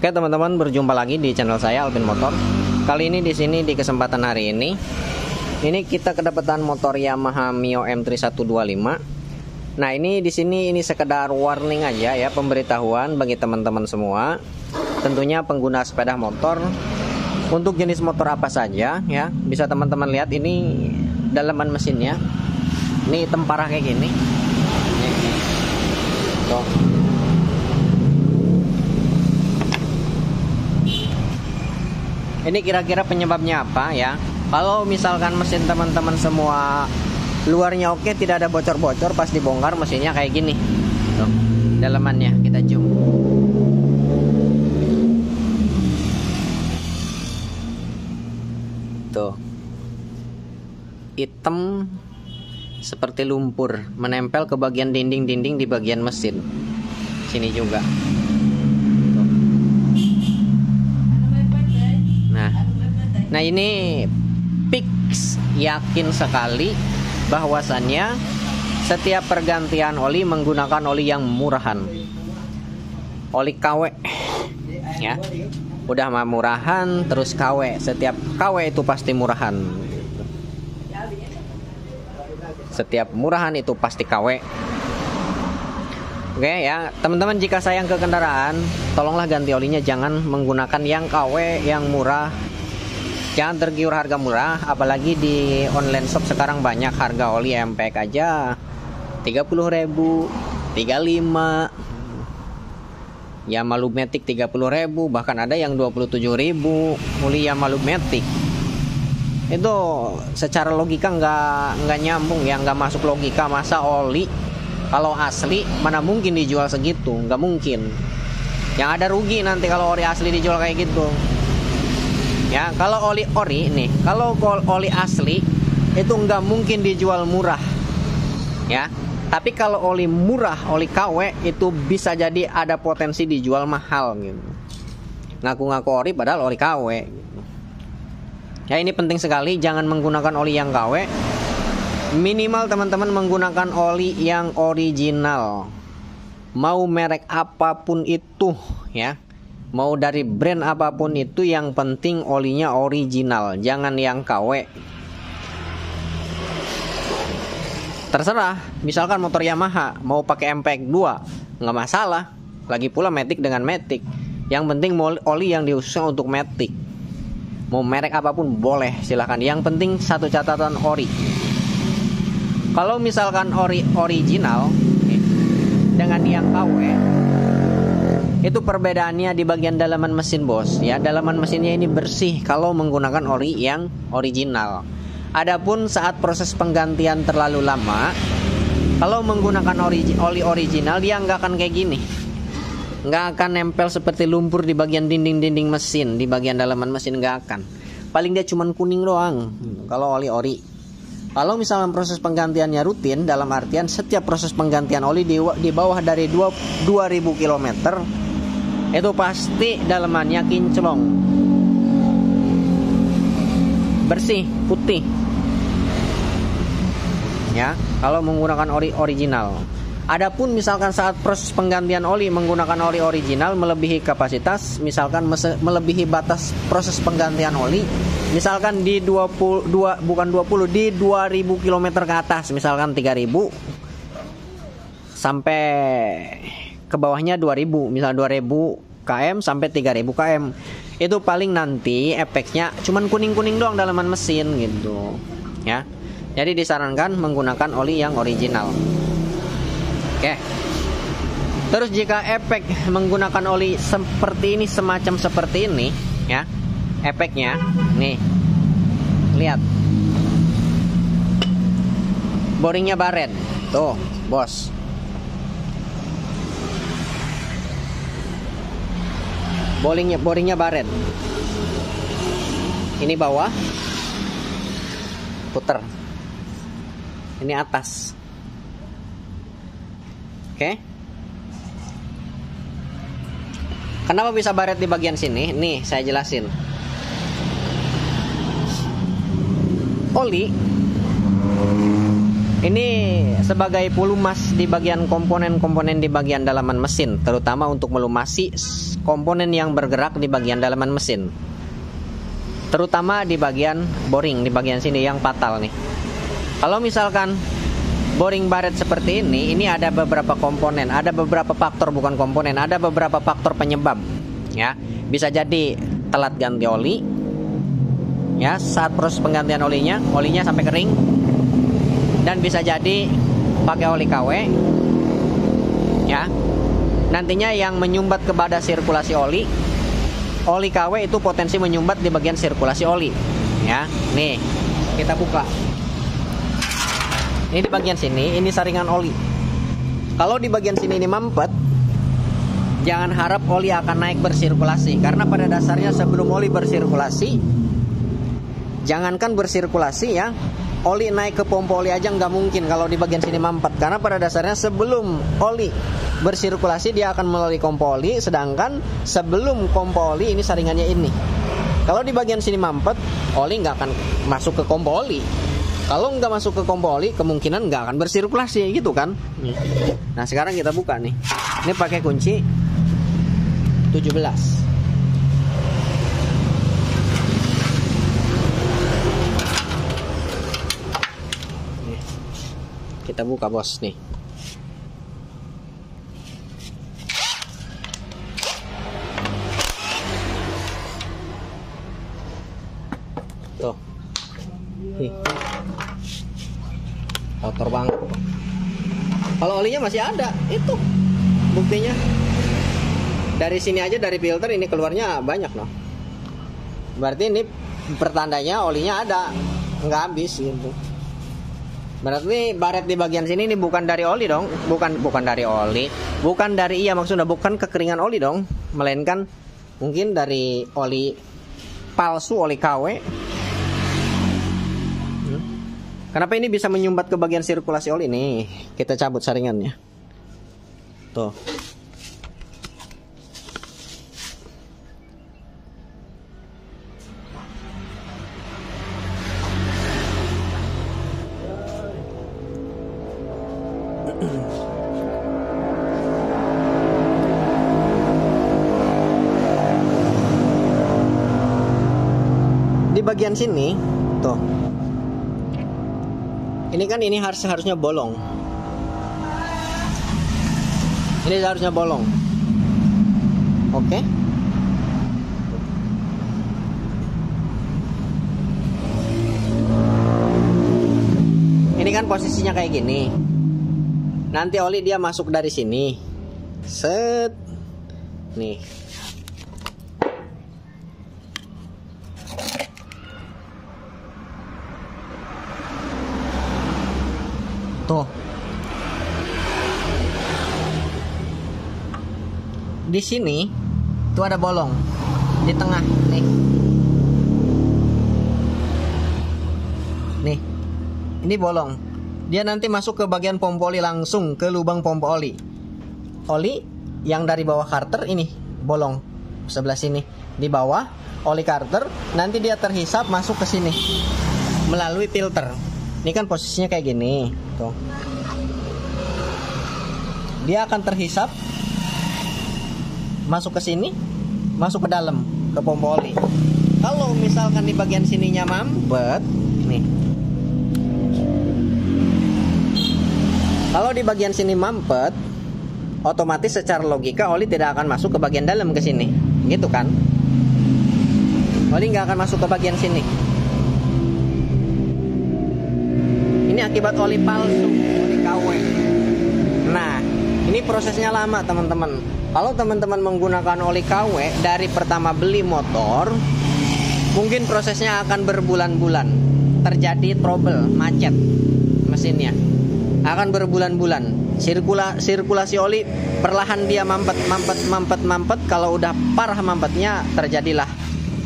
Oke teman-teman, berjumpa lagi di channel saya Alvin Motor. Kali ini di sini di kesempatan hari ini kita kedapatan motor Yamaha Mio M3 125. Nah, ini di sini sekedar warning aja ya, pemberitahuan bagi teman-teman semua. Tentunya pengguna sepeda motor untuk jenis motor apa saja ya. Bisa teman-teman lihat ini dalaman mesinnya. Ini hitam parah kayak gini. Tuh. Ini kira-kira penyebabnya apa ya? Kalau misalkan mesin teman-teman semua luarnya oke, tidak ada bocor-bocor, pas dibongkar mesinnya kayak gini. Tuh, dalamannya kita zoom. Tuh. Hitam seperti lumpur, menempel ke bagian dinding-dinding di bagian mesin. Sini juga. Nah ini fix, yakin sekali bahwasannya setiap pergantian oli menggunakan oli yang murahan, oli KW ya. Udah mah murahan, terus KW, setiap KW itu pasti murahan. Setiap murahan itu pasti KW. Oke ya teman-teman, jika sayang ke kendaraan, tolonglah ganti olinya, jangan menggunakan yang KW yang murah. Jangan tergiur harga murah, apalagi di online shop sekarang banyak harga oli MPEK aja 30.000, 35. Ya Malumatic 30.000, bahkan ada yang 27.000 oli ya Malumatic. Itu secara logika nggak nyambung ya, nggak masuk logika. Masa oli kalau asli mana mungkin dijual segitu, nggak mungkin. Yang ada rugi nanti kalau oli asli dijual kayak gitu. Ya, kalau oli ori nih, kalau oli asli itu nggak mungkin dijual murah, ya. Tapi kalau oli murah, oli KW itu bisa jadi ada potensi dijual mahal gitu. Ngaku-ngaku ori padahal oli KW. Gitu. Ya ini penting sekali, jangan menggunakan oli yang KW. Minimal teman-teman menggunakan oli yang original. Mau merek apapun itu, ya. Mau dari brand apapun itu, yang penting olinya original, jangan yang KW. Terserah, misalkan motor Yamaha mau pakai MPEK 2, nggak masalah. Lagi pula Matic dengan Matic. Yang penting oli yang diususkan untuk Matic. Mau merek apapun boleh, silahkan. Yang penting satu catatan ori. Kalau misalkan original dengan yang KW, itu perbedaannya di bagian dalaman mesin bos ya. Dalaman mesinnya ini bersih kalau menggunakan oli yang original. Adapun saat proses penggantian terlalu lama, kalau menggunakan oli original, dia nggak akan kayak gini, nggak akan nempel seperti lumpur di bagian dinding-dinding mesin, di bagian dalaman mesin nggak akan. Paling dia cuman kuning doang kalau oli ori. Kalau misalnya proses penggantiannya rutin, dalam artian setiap proses penggantian oli di bawah dari 2000 km, itu pasti dalamannya kinclong, bersih, putih ya, kalau menggunakan oli original. Adapun misalkan saat proses penggantian oli menggunakan oli original melebihi kapasitas, misalkan melebihi batas proses penggantian oli, misalkan di 20 km ke atas, misalkan 3000 sampai ke bawahnya 2000, misal 2000 km sampai 3000 km, itu paling nanti efeknya cuman kuning-kuning doang dalaman mesin gitu ya. Jadi disarankan menggunakan oli yang original. Oke. Terus jika efek menggunakan oli seperti ini, semacam seperti ini ya, efeknya nih, lihat boringnya baret tuh bos. Boringnya baret. Ini bawah, puter. Ini atas. Oke. Kenapa bisa baret di bagian sini? Nih, saya jelasin. Oli Ini sebagai pelumas di bagian komponen-komponen di bagian dalaman mesin, terutama untuk melumasi komponen yang bergerak di bagian dalaman mesin. Terutama di bagian boring, di bagian sini yang fatal nih. Kalau misalkan boring baret seperti ini ada beberapa komponen, ada beberapa faktor, bukan komponen, ada beberapa faktor penyebab. Ya, bisa jadi telat ganti oli. Ya, saat proses penggantian olinya sampai kering. Dan bisa jadi pakai oli KW. Ya. Nantinya yang menyumbat kepada sirkulasi oli KW itu potensi menyumbat di bagian sirkulasi oli. Ya, nih kita buka. Ini di bagian sini, ini saringan oli. Kalau di bagian sini ini mampet, jangan harap oli akan naik bersirkulasi, karena pada dasarnya sebelum oli bersirkulasi, jangankan bersirkulasi ya, oli naik ke pompa oli aja nggak mungkin kalau di bagian sini mampet, karena pada dasarnya sebelum oli bersirkulasi dia akan melalui pompa oli, sedangkan sebelum pompa oli ini saringannya ini. Kalau di bagian sini mampet, oli nggak akan masuk ke pompa oli. Kalau nggak masuk ke pompa oli, kemungkinan nggak akan bersirkulasi gitu kan. Nah sekarang kita buka nih. Ini pakai kunci 17. Kita buka bos nih. Tuh. Kotor banget. Kalau olinya masih ada, itu buktinya. Dari sini aja, dari filter ini keluarnya banyak loh. Berarti ini pertandanya olinya ada, nggak habis gitu. Berarti baret di bagian sini ini bukan dari oli dong, bukan dari oli, bukan dari maksudnya bukan kekeringan oli dong, melainkan mungkin dari oli palsu, oli KW. Kenapa ini bisa menyumbat ke bagian sirkulasi oli nih? Kita cabut saringannya. Tuh. Di bagian sini, tuh. Ini kan ini harusnya bolong. Ini harusnya bolong. Oke. Ini kan posisinya kayak gini. Nanti oli dia masuk dari sini. Set. Nih. Tuh. Di sini tuh ada bolong di tengah nih. Nih. Ini bolong. Dia nanti masuk ke bagian pompa oli, langsung ke lubang pompa oli. Oli yang dari bawah karter ini bolong sebelah sini. Di bawah oli karter, nanti dia terhisap masuk ke sini melalui filter. Ini kan posisinya kayak gini, tuh. Dia akan terhisap masuk ke sini, masuk ke dalam ke pompa oli. Kalau misalkan di bagian sininya mampet, nih. Kalau di bagian sini mampet, otomatis secara logika oli tidak akan masuk ke bagian dalam ke sini, gitu kan? Oli nggak akan masuk ke bagian sini. Ini akibat oli palsu, oli KW. Nah, ini prosesnya lama teman-teman. Kalau teman-teman menggunakan oli KW dari pertama beli motor, mungkin prosesnya akan berbulan-bulan. Terjadi trouble, macet mesinnya. Akan berbulan-bulan. Sirkulasi oli perlahan dia mampet. Kalau udah parah mampetnya, terjadilah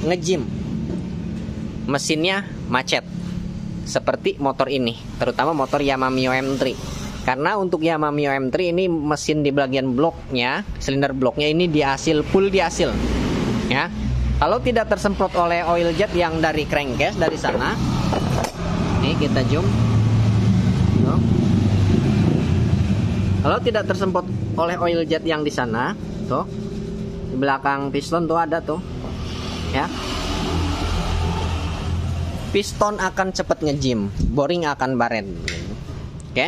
ngejim. Mesinnya macet. Seperti motor ini, terutama motor Yamaha Mio M3. Karena untuk Yamaha Mio M3 ini mesin di bagian bloknya, silinder bloknya ini full diasil. Ya. Kalau tidak tersemprot oleh oil jet yang dari crankcase dari sana, nih kita zoom. Tuh. Kalau tidak tersemprot oleh oil jet yang di sana, tuh di belakang piston tuh ada tuh, ya. Piston akan cepat ngejim, boring akan baret. Oke.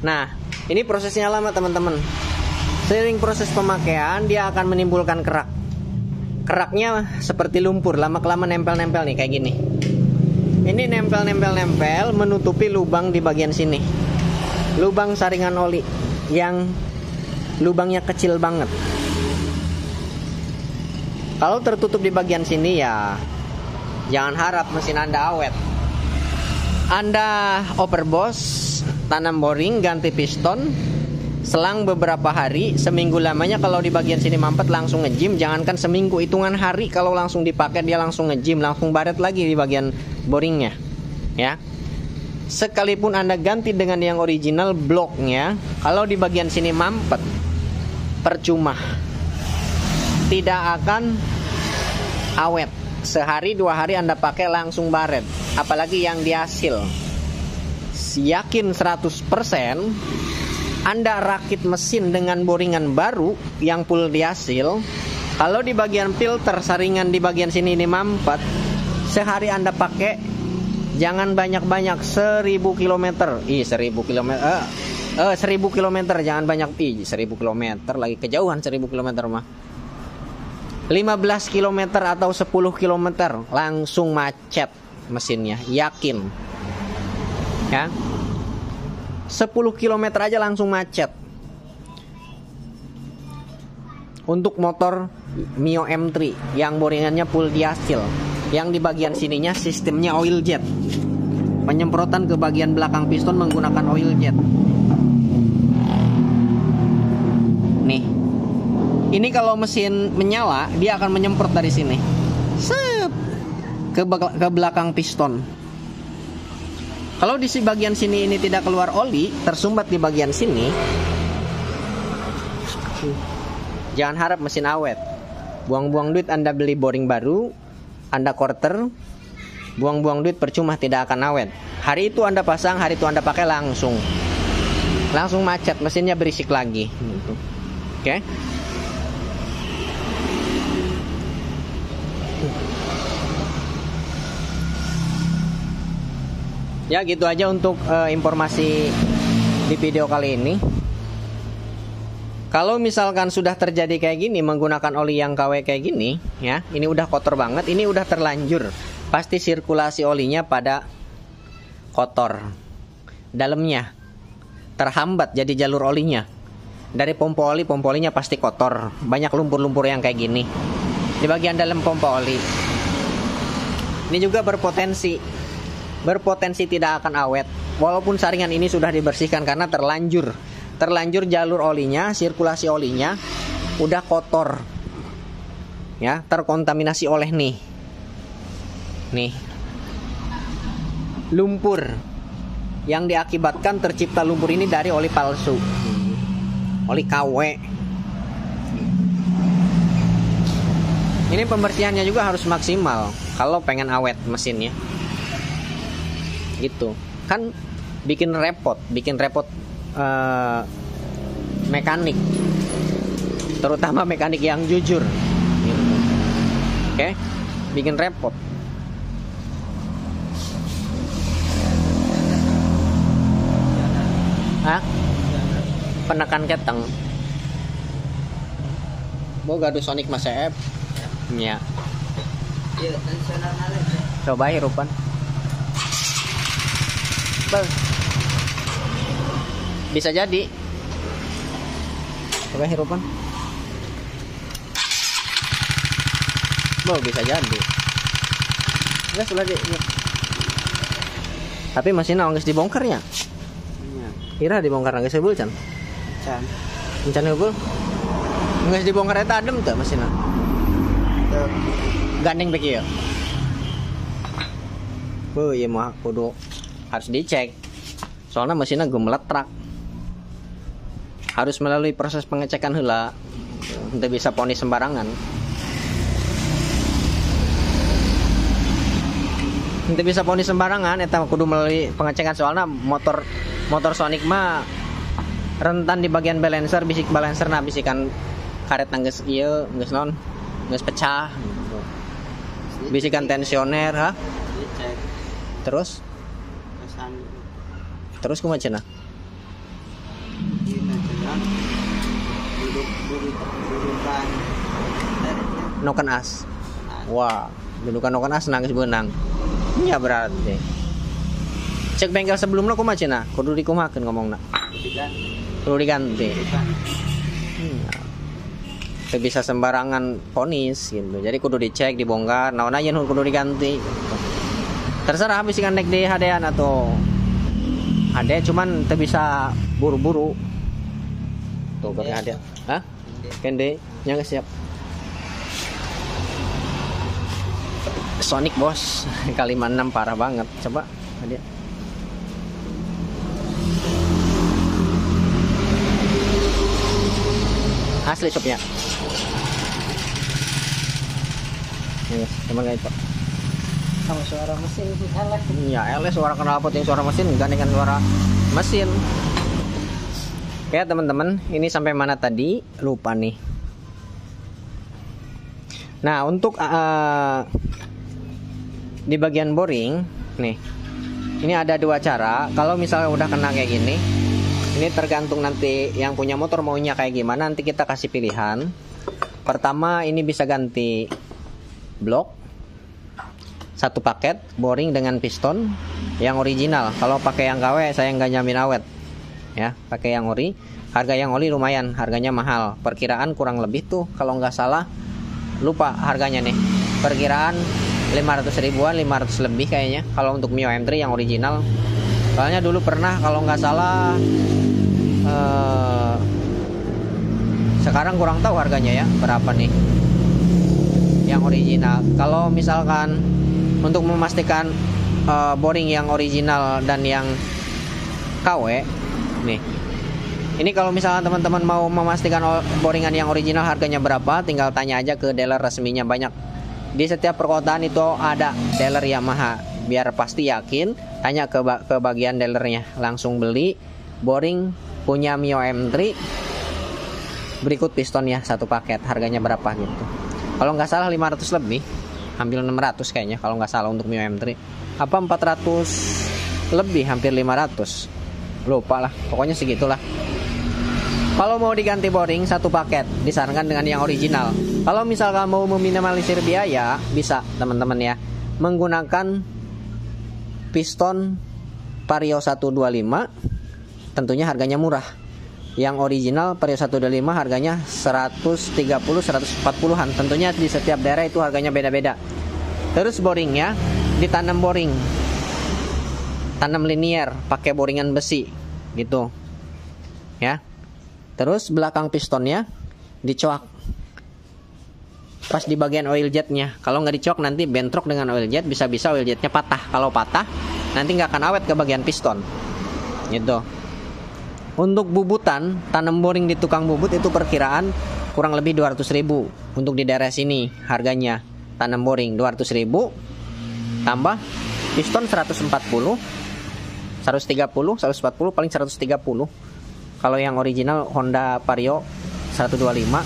Nah, ini prosesnya lama teman-teman. Seiring proses pemakaian dia akan menimbulkan kerak. Keraknya seperti lumpur, lama-kelamaan nempel-nempel nih kayak gini. Ini nempel menutupi lubang di bagian sini. Lubang saringan oli yang lubangnya kecil banget. Kalau tertutup di bagian sini ya jangan harap mesin Anda awet. Anda overbos, tanam boring, ganti piston, selang beberapa hari, seminggu lamanya kalau di bagian sini mampet langsung ngejim. Jangankan seminggu, hitungan hari kalau langsung dipakai dia langsung ngejim, langsung baret lagi di bagian boringnya, ya. Sekalipun Anda ganti dengan yang original bloknya, kalau di bagian sini mampet, percuma, tidak akan awet. Sehari 2 hari Anda pakai langsung baret. Apalagi yang dihasil. Yakin 100% Anda rakit mesin dengan boringan baru yang full dihasil. Kalau di bagian filter saringan di bagian sini ini mampet, sehari Anda pakai jangan banyak-banyak 1000 km. 1000 km. 1000 km jangan banyak. 1000 km lagi kejauhan 1000 km mah. 15 km atau 10 km langsung macet mesinnya, yakin. Ya. 10 km aja langsung macet. Untuk motor Mio M3 yang boringannya full dihasil, yang di bagian sininya sistemnya oil jet. Penyemprotan ke bagian belakang piston menggunakan oil jet. Nih. Ini kalau mesin menyala, dia akan menyemprot dari sini. Sep, ke belakang piston. Kalau di bagian sini ini tidak keluar oli, tersumbat di bagian sini, jangan harap mesin awet. Buang-buang duit Anda beli boring baru, Anda quarter, buang-buang duit percuma, tidak akan awet. Hari itu Anda pasang, hari itu Anda pakai langsung macet, mesinnya berisik lagi. Oke. Ya gitu aja untuk informasi di video kali ini. Kalau misalkan sudah terjadi kayak gini menggunakan oli yang KW kayak gini, ya, ini udah kotor banget, ini udah terlanjur. Pasti sirkulasi olinya pada kotor. Dalamnya terhambat jadi jalur olinya. Dari pompa olinya pasti kotor. Banyak lumpur-lumpur yang kayak gini di bagian dalam pompa oli. Ini juga berpotensi tidak akan awet walaupun saringan ini sudah dibersihkan karena terlanjur jalur olinya, sirkulasi olinya udah kotor, ya, terkontaminasi oleh nih lumpur yang diakibatkan tercipta lumpur ini dari oli palsu, oli KW. Ini pembersihannya juga harus maksimal kalau pengen awet mesinnya. Gitu kan, bikin repot mekanik, terutama mekanik yang jujur gitu. Oke, bikin repot. Penekan keteng boga do Sonic Mas F nya. Coba hirupan. Bisa jadi. Coba hirupan. Bisa jadi. Enggak sudah di. Tapi mesinnya geus dibongkarnya. Kira dibongkar geus heubul can. Can heubul. Geus dibongkar eta adem teh mesinna. Gandeng beki ya. Ieu mah kudu harus dicek. Soalnya mesinnya gemeletrak. Harus melalui proses pengecekan heula. Henteu bisa ponis sembarangan. Henteu bisa ponis sembarangan eta kudu melalui pengecekan, soalnya motor Sonic mah rentan di bagian balancer, bisik balancer nah bisikan karet nangges iya nangges non nangges pecah gitu. Bisikan tensioner ha Dicek. terus Kesan kumaha cenah ini cenah dudukan dernya. noken as. Wah, dudukan noken as nangis beunang. Ya berarti. Cek bengkel sebelumnya kumaha cenah? Kudu dikumahakeun ngomongna. Kudu diganti. Teu bisa sembarangan ponis gitu. Jadi kudu dicek, dibongkar, naon aja nu kudu diganti gitu. Terserah bisikan dek di hadean atau hade cuman teu bisa buru-buru. Tuh pakai hade. Hah? Kende nya geus siap. Sonic bos, kali 6 parah banget. Coba hade. Asli shopnya. Yes, cuman kayak itu. Sama suara mesin sih elek. Ya, LS suara knalpot yang suara mesin gandengan suara mesin. Oke, teman-teman, ini sampai mana tadi? Lupa nih. Nah, untuk di bagian boring nih. Ini ada dua cara. Kalau misalnya udah kena kayak gini, ini tergantung nanti yang punya motor maunya kayak gimana, nanti kita kasih pilihan. Pertama, ini bisa ganti blok satu paket boring dengan piston yang original. Kalau pakai yang KW saya nggak jamin awet ya, pakai yang ori. Harga yang oli lumayan, harganya mahal, perkiraan kurang lebih tuh kalau nggak salah, lupa harganya nih, perkiraan 500 ribuan, 500 lebih kayaknya kalau untuk Mio M3 yang original. Soalnya dulu pernah kalau nggak salah, sekarang kurang tahu harganya ya berapa nih yang original. Kalau misalkan untuk memastikan boring yang original dan yang KW nih, ini kalau misalkan teman-teman mau memastikan boringan yang original harganya berapa, tinggal tanya aja ke dealer resminya. Banyak di setiap perkotaan itu ada dealer Yamaha. Biar pasti yakin, tanya ke bagian dealernya, langsung beli boring punya Mio M3 berikut pistonnya satu paket, harganya berapa gitu. Kalau nggak salah 500 lebih, hampir 600 kayaknya kalau nggak salah untuk Mio M3. Apa 400 lebih, hampir 500. Lupa lah, pokoknya segitulah. Kalau mau diganti boring satu paket, disarankan dengan yang original. Kalau misalkan mau meminimalisir biaya, bisa teman-teman ya, menggunakan piston Vario 125, tentunya harganya murah. Yang original Vario 125 harganya 130-140-an. Tentunya di setiap daerah itu harganya beda-beda. Terus boringnya ditanam boring, tanam linier, pakai boringan besi gitu ya. Terus belakang pistonnya dicoak pas di bagian oil jetnya. Kalau nggak dicoak nanti bentrok dengan oil jet, bisa-bisa oil jetnya patah. Kalau patah nanti nggak akan awet ke bagian piston gitu. Untuk bubutan tanam boring di tukang bubut itu perkiraan kurang lebih 200 ribu untuk di daerah sini harganya. Tanam boring 200 ribu tambah piston 140, 130, 140, paling 130. Kalau yang original Honda Vario 125,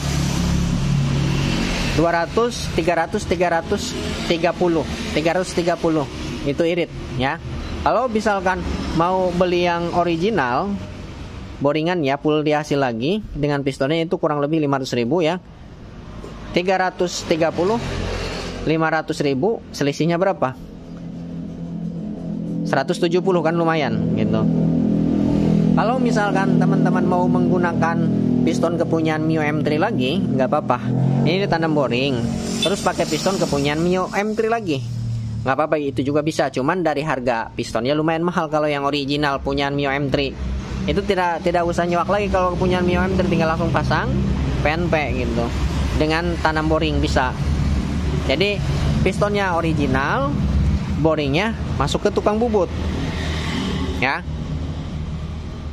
200, 300, 330 itu irit ya. Kalau misalkan mau beli yang original boringan ya, full di hasil lagi dengan pistonnya, itu kurang lebih 500 ribu ya. 330, 500 ribu, selisihnya berapa? 170 kan, lumayan gitu. Kalau misalkan teman-teman mau menggunakan piston kepunyaan Mio M3 lagi, nggak apa-apa. Ini ditanam boring, terus pakai piston kepunyaan Mio M3 lagi, nggak apa-apa, itu juga bisa. Cuman dari harga pistonnya lumayan mahal kalau yang original punyaan Mio M3. Itu tidak usah nyewak lagi. Kalau punyaan Mio M3 tinggal langsung pasang PNP gitu, dengan tanam boring bisa. Jadi pistonnya original, boringnya masuk ke tukang bubut ya.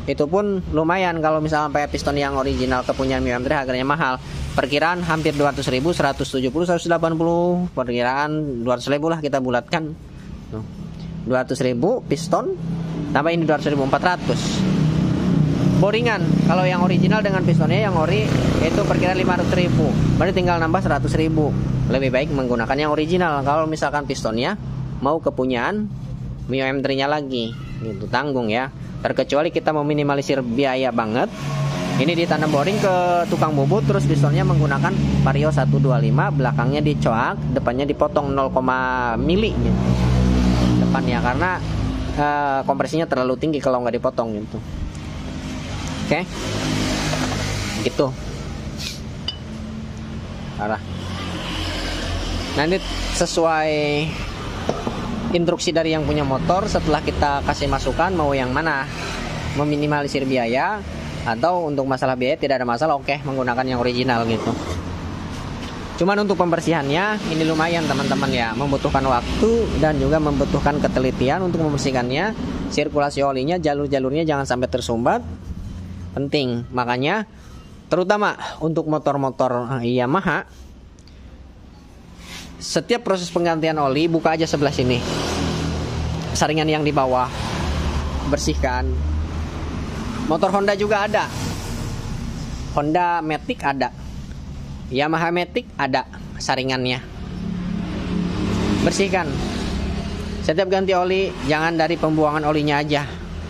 Itu pun lumayan. Kalau misalnya pakai piston yang original kepunyaan Mio M3 harganya mahal. Perkiraan hampir 200 ribu, 170, 180, perkiraan 200 ribu lah kita bulatkan. 200 ribu piston, tambah ini 200 ribu, 400. boringan. Kalau yang original dengan pistonnya yang ori itu perkiraan 500.000, berarti tinggal nambah 100.000. Lebih baik menggunakan yang original. Kalau misalkan pistonnya mau kepunyaan Mio M3 nya lagi, gitu, tanggung ya. Terkecuali kita mau minimalisir biaya banget, ini ditanam boring ke tukang bubut, terus pistonnya menggunakan Vario 125, belakangnya dicoak, depannya dipotong 0, mili gitu. Depannya karena kompresinya terlalu tinggi kalau nggak dipotong gitu. Oke, gitu. Arah. Nanti sesuai instruksi dari yang punya motor, setelah kita kasih masukan mau yang mana, meminimalisir biaya atau untuk masalah biaya tidak ada masalah, oke, menggunakan yang original gitu. Cuman untuk pembersihannya ini lumayan teman-teman ya, membutuhkan waktu dan juga membutuhkan ketelitian untuk membersihkannya. Sirkulasi olinya, jalur-jalurnya jangan sampai tersumbat, penting. Makanya terutama untuk motor-motor Yamaha, setiap proses penggantian oli buka aja sebelah sini, saringan yang di bawah bersihkan. Motor Honda juga ada, Honda Matic ada, Yamaha Matic ada saringannya, bersihkan. Setiap ganti oli jangan dari pembuangan olinya aja,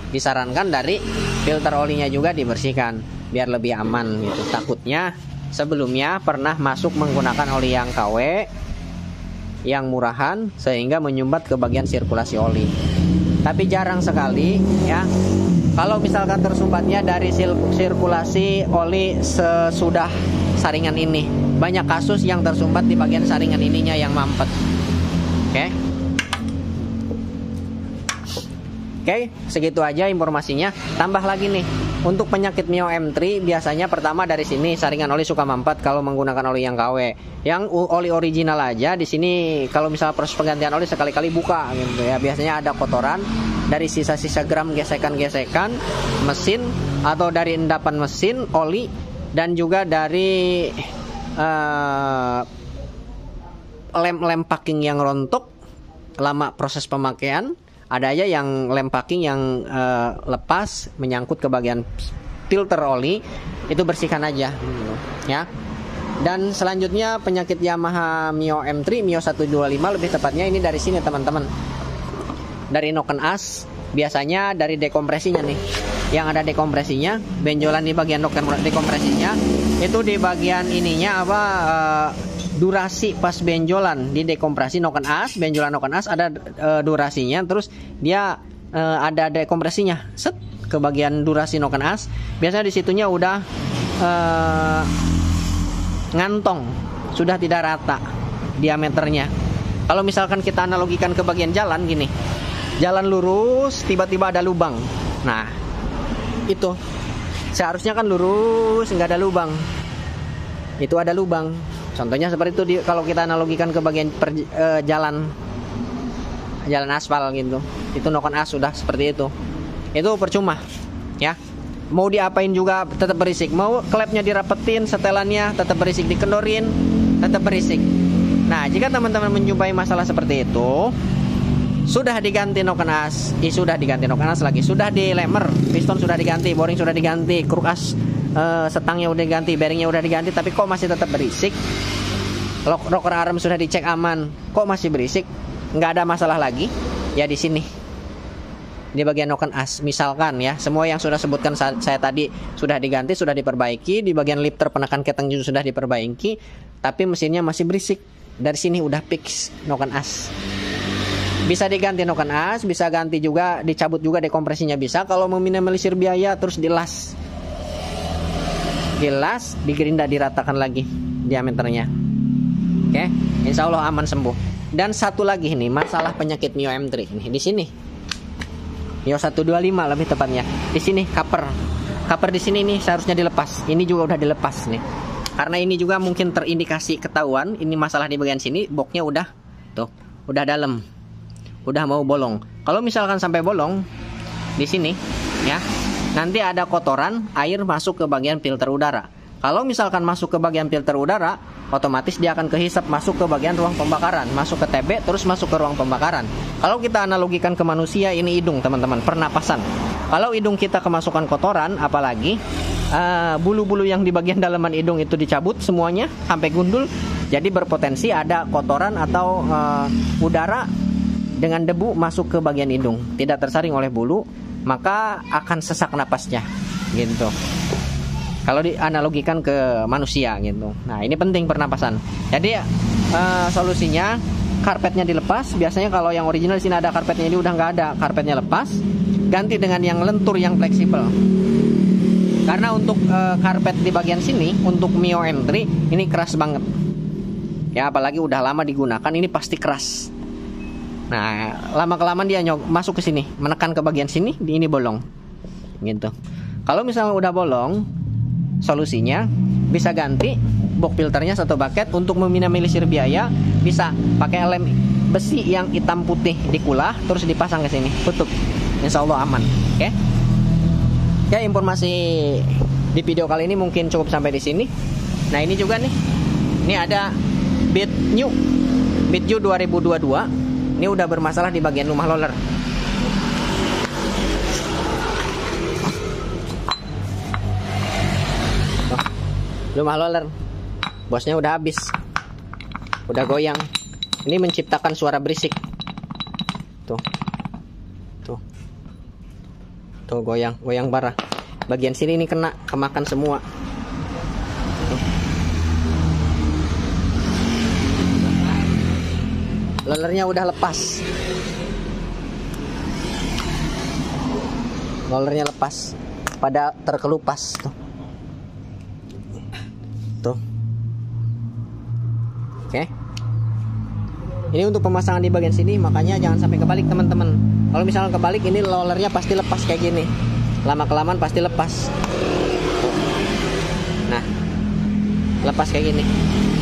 disarankan dari filter olinya juga dibersihkan biar lebih aman gitu. Takutnya sebelumnya pernah masuk menggunakan oli yang KW, yang murahan, sehingga menyumbat ke bagian sirkulasi oli. Tapi jarang sekali ya kalau misalkan tersumbatnya dari sirkulasi oli sesudah saringan ini. Banyak kasus yang tersumbat di bagian saringan ininya yang mampet. Oke, segitu aja informasinya. Tambah lagi nih, untuk penyakit Mio M3 biasanya pertama dari sini saringan oli suka mampet kalau menggunakan oli yang KW. Yang oli original aja di sini kalau misalnya proses penggantian oli sekali-kali buka gitu ya. Biasanya ada kotoran dari sisa-sisa gram gesekan-gesekan mesin atau dari endapan mesin oli, dan juga dari lem packing yang rontok lama proses pemakaian. Ada aja yang lem packing yang lepas menyangkut ke bagian filter oli, itu bersihkan aja ya. Dan selanjutnya penyakit Yamaha Mio M3, Mio 125 lebih tepatnya, ini dari sini teman-teman, dari noken as. Biasanya dari dekompresinya nih, yang ada dekompresinya, benjolan di bagian noken dekompresinya, itu di bagian ininya durasi pas benjolan di dekompresi noken as, benjolan noken as ada durasinya, terus dia ada dekompresinya, set ke bagian durasi noken as. Biasanya di situnya udah ngantong, sudah tidak rata diameternya. Kalau misalkan kita analogikan ke bagian jalan gini, jalan lurus tiba-tiba ada lubang, nah itu seharusnya kan lurus, nggak ada lubang, itu ada lubang. Contohnya seperti itu kalau kita analogikan ke bagian jalan aspal gitu, itu noken as sudah seperti itu percuma ya. Mau diapain juga tetap berisik, mau klepnya dirapetin, setelannya tetap berisik, dikendorin tetap berisik. Nah, jika teman-teman menjumpai masalah seperti itu, sudah diganti noken as, sudah diganti noken as lagi, sudah dilemer, piston sudah diganti, boring sudah diganti, kruk as setangnya udah diganti, bearingnya udah diganti, tapi kok masih tetap berisik, rocker arm sudah dicek aman, kok masih berisik, nggak ada masalah lagi ya. Di sini di bagian noken as misalkan ya, semua yang sudah sebutkan saya tadi sudah diganti, sudah diperbaiki, di bagian lifter penekan keteng juga sudah diperbaiki, tapi mesinnya masih berisik. Dari sini udah fix noken as, bisa diganti noken as, bisa ganti juga, dicabut juga dekompresinya bisa. Kalau meminimalisir biaya, terus dilas, digerinda, diratakan lagi diameternya. Oke, insya Allah aman sembuh. Dan satu lagi nih, masalah penyakit Mio M3 nih, di sini Mio 125 lebih tepatnya, di sini cover di sini nih seharusnya dilepas. Ini juga udah dilepas nih, karena ini juga mungkin terindikasi ketahuan ini masalah di bagian sini, boxnya udah tuh, udah dalam, udah mau bolong. Kalau misalkan sampai bolong di sini ya, nanti ada kotoran air masuk ke bagian filter udara. Kalau misalkan masuk ke bagian filter udara, otomatis dia akan kehisap masuk ke bagian ruang pembakaran, masuk ke TB, terus masuk ke ruang pembakaran. Kalau kita analogikan ke manusia, ini hidung teman-teman, pernapasan. Kalau hidung kita kemasukan kotoran, apalagi bulu-bulu yang di bagian dalaman hidung itu dicabut semuanya sampai gundul, jadi berpotensi ada kotoran atau udara dengan debu masuk ke bagian hidung, tidak tersaring oleh bulu, maka akan sesak napasnya gitu. Kalau dianalogikan ke manusia gitu. Nah, ini penting pernapasan. Jadi solusinya karpetnya dilepas. Biasanya kalau yang original di sini ada karpetnya, ini udah nggak ada, karpetnya lepas, ganti dengan yang lentur yang fleksibel. Karena untuk karpet di bagian sini untuk Mio M3 ini keras banget. Ya, apalagi udah lama digunakan, ini pasti keras. Nah, lama-kelamaan dia masuk ke sini, menekan ke bagian sini, ini bolong. Gitu. Kalau misalnya udah bolong, solusinya bisa ganti box filternya satu bucket. Untuk meminimalisir biaya, bisa pakai lem besi yang hitam putih dikulah terus dipasang ke sini, tutup. Insya Allah aman. Oke. Ya, informasi di video kali ini mungkin cukup sampai di sini. Nah, ini juga nih. Ini ada BitU 2022. Ini udah bermasalah di bagian lumah roller. Lumah roller bosnya udah habis, udah goyang. Ini menciptakan suara berisik. Tuh goyang parah. Bagian sini ini kena, kemakan semua. Rollernya udah lepas. Rollernya lepas, pada terkelupas tuh. Oke. Ini untuk pemasangan di bagian sini, makanya jangan sampai kebalik teman-teman. Kalau misalnya kebalik, ini rollernya pasti lepas kayak gini. Lama-kelamaan pasti lepas. Nah, lepas kayak gini.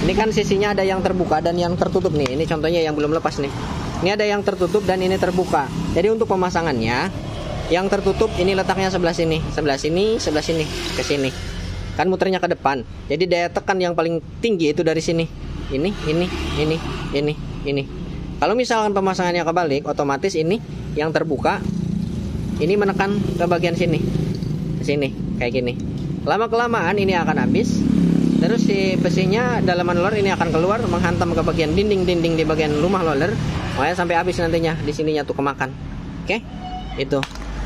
Ini kan sisinya ada yang terbuka dan yang tertutup nih. Ini contohnya yang belum lepas nih. Ini ada yang tertutup dan ini terbuka. Jadi untuk pemasangannya, yang tertutup ini letaknya sebelah sini, ke sini. Kan muternya ke depan. Jadi daya tekan yang paling tinggi itu dari sini. Ini. Kalau misalkan pemasangannya kebalik, otomatis ini yang terbuka ini menekan ke bagian sini, ke sini kayak gini. Lama-kelamaan ini akan habis. Terus si besinya dalaman roller ini akan keluar menghantam ke bagian dinding di bagian lumah roller. Makanya sampai habis nantinya di sininya tuh kemakan. Oke? Itu.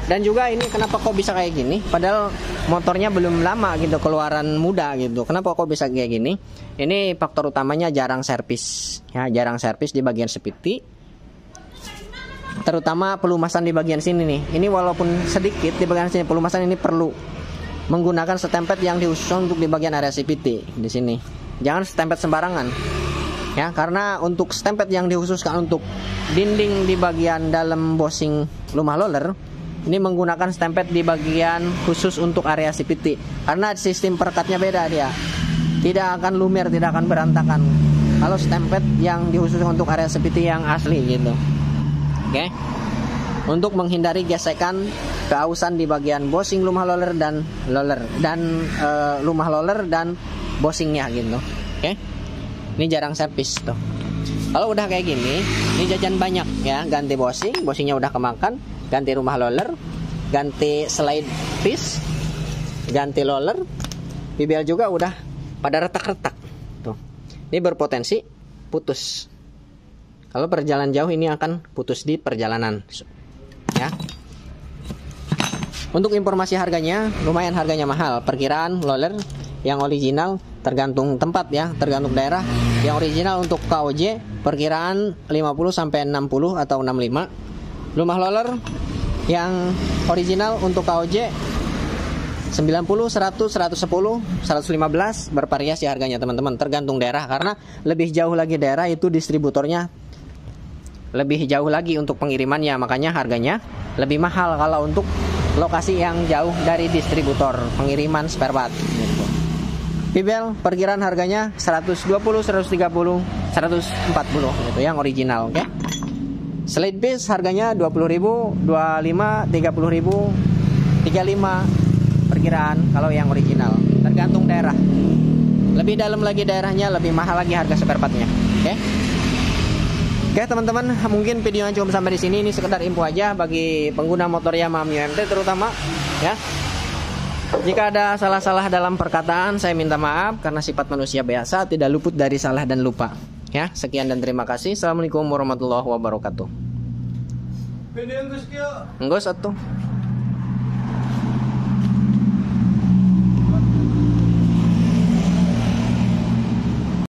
Dan juga ini kenapa kok bisa kayak gini? Padahal motornya belum lama gitu, keluaran muda gitu. Kenapa kok bisa kayak gini? Ini faktor utamanya jarang servis. Ya, jarang servis di bagian sepiti. Terutama pelumasan di bagian sini nih. Ini walaupun sedikit di bagian sini pelumasan ini perlu menggunakan stempet yang diusus untuk di bagian area CVT di sini. Jangan stempet sembarangan. Ya, karena untuk stempet yang dikhususkan untuk dinding di bagian dalam bosing lumah roller, ini menggunakan stempet di bagian khusus untuk area CVT. Karena sistem perekatnya beda dia. Tidak akan lumer, tidak akan berantakan. Kalau stempet yang dikhususkan untuk area CVT yang asli gitu. Oke. Untuk menghindari gesekan keausan di bagian bosing lumah roller dan lumah roller dan bosingnya gitu. Oke. Ini jarang servis tuh. Kalau udah kayak gini, ini jajan banyak ya, ganti bosingnya udah kemakan, ganti rumah roller, ganti slide piece, ganti roller, PBL juga udah pada retak-retak tuh. Ini berpotensi putus. Kalau perjalanan jauh ini akan putus di perjalanan ya. Untuk informasi harganya, lumayan harganya mahal. Perkiraan roller yang original tergantung tempat ya, tergantung daerah. Yang original untuk KOJ perkiraan 50 sampai 60 atau 65. Lumah roller yang original untuk KOJ 90, 100, 110, 115 bervariasi harganya teman-teman, tergantung daerah. Karena lebih jauh lagi daerah itu distributornya lebih jauh lagi untuk pengirimannya, makanya harganya lebih mahal kalau untuk lokasi yang jauh dari distributor pengiriman spare part gitu. PBL perkiraan harganya 120, 130, 140 gitu yang original, oke. Slide piece harganya 20.000, 25, 30.000, 35 perkiraan kalau yang original. Tergantung tergantung daerah. Lebih dalam lagi daerahnya, lebih mahal lagi harga spare partnya. Oke. Oke teman-teman, mungkin videonya cukup sampai di sini. Ini sekedar info aja bagi pengguna motor Yamaha Mio MT terutama, ya. Jika ada salah-salah dalam perkataan, saya minta maaf karena sifat manusia biasa tidak luput dari salah dan lupa. Ya, sekian dan terima kasih. Assalamualaikum warahmatullahi wabarakatuh. Enggak satu.